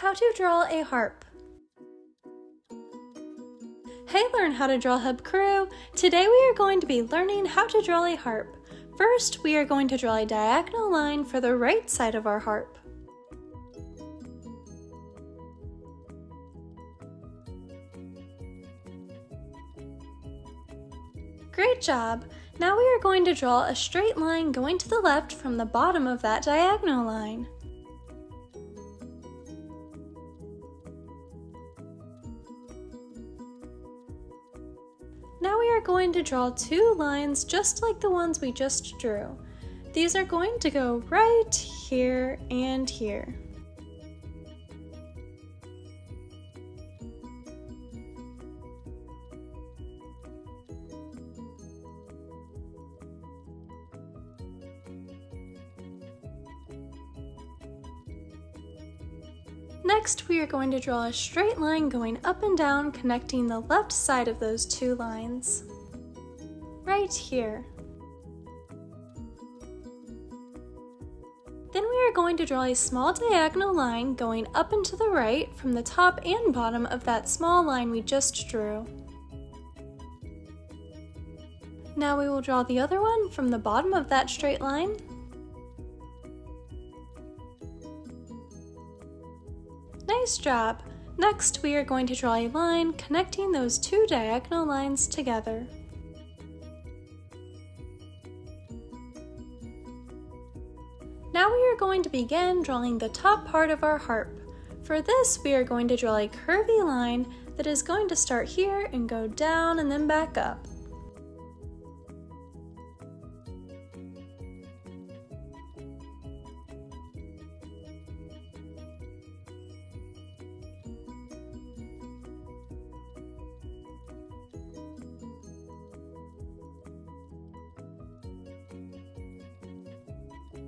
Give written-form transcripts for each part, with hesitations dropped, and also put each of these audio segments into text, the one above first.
How to draw a harp. Hey, Learn How to Draw Hub crew! Today we are going to be learning how to draw a harp. First, we are going to draw a diagonal line for the right side of our harp. Great job! Now we are going to draw a straight line going to the left from the bottom of that diagonal line. Now we are going to draw two lines just like the ones we just drew. These are going to go right here and here. Next, we are going to draw a straight line going up and down, connecting the left side of those two lines. Right here. Then we are going to draw a small diagonal line going up and to the right from the top and bottom of that small line we just drew. Now we will draw the other one from the bottom of that straight line. Nice job! Next, we are going to draw a line connecting those two diagonal lines together. Now we are going to begin drawing the top part of our harp. For this, we are going to draw a curvy line that is going to start here and go down and then back up.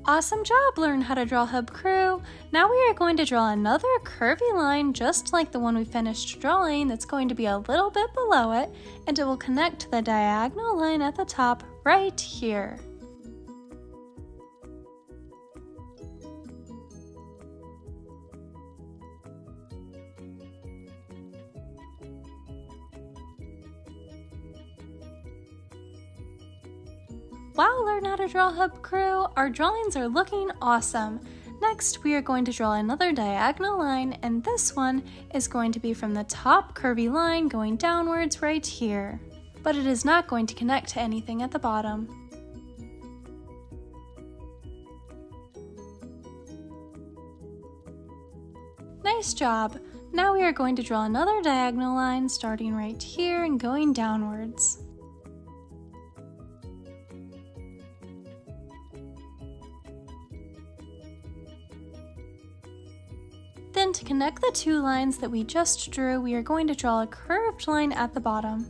Awesome job, Learn How to Draw Hub crew! Now we are going to draw another curvy line just like the one we finished drawing that's going to be a little bit below it, and it will connect to the diagonal line at the top right here. Wow, Learn How to Draw Hub crew! Our drawings are looking awesome! Next, we are going to draw another diagonal line, and this one is going to be from the top curvy line going downwards right here. But it is not going to connect to anything at the bottom. Nice job! Now we are going to draw another diagonal line starting right here and going downwards. Then to connect the two lines that we just drew, we are going to draw a curved line at the bottom.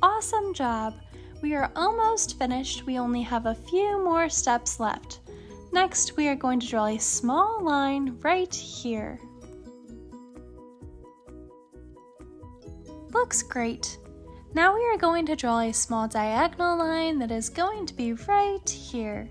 Awesome job! We are almost finished. We only have a few more steps left. Next, we are going to draw a small line right here. Looks great! Now we are going to draw a small diagonal line that is going to be right here.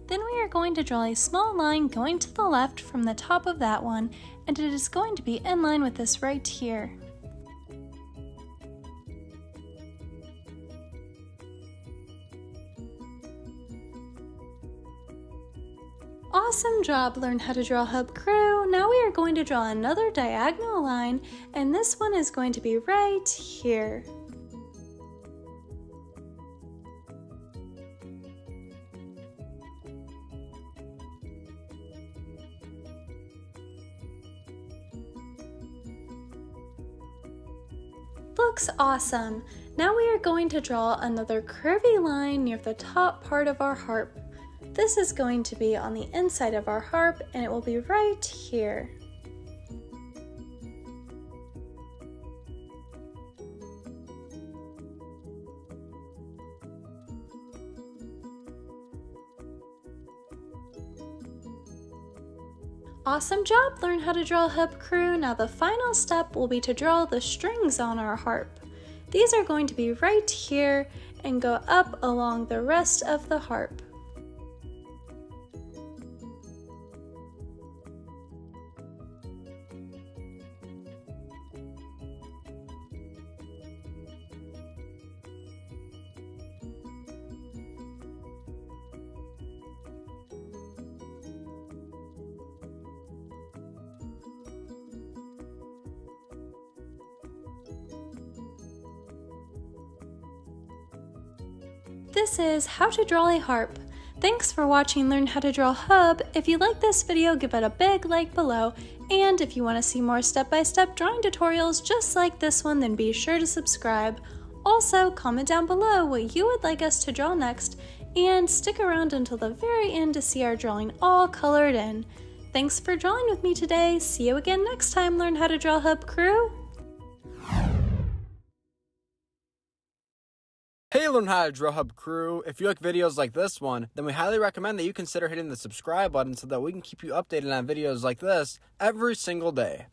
Then we are going to draw a small line going to the left from the top of that one, and it is going to be in line with this right here. Awesome job, Learn How to Draw Hub crew! Now we are going to draw another diagonal line, and this one is going to be right here. Looks awesome! Now we are going to draw another curvy line near the top part of our harp. This is going to be on the inside of our harp, and it will be right here. Awesome job, Learn How to Draw Hub crew. Now the final step will be to draw the strings on our harp. These are going to be right here and go up along the rest of the harp. This is how to draw a harp. Thanks for watching Learn How to Draw Hub. If you like this video, give it a big like below. And if you want to see more step-by-step drawing tutorials just like this one, then be sure to subscribe. Also, comment down below what you would like us to draw next, and stick around until the very end to see our drawing all colored in. Thanks for drawing with me today. See you again next time, Learn How to Draw Hub crew. Hey Learn How to Draw Hub crew, if you like videos like this one, then we highly recommend that you consider hitting the subscribe button so that we can keep you updated on videos like this every single day.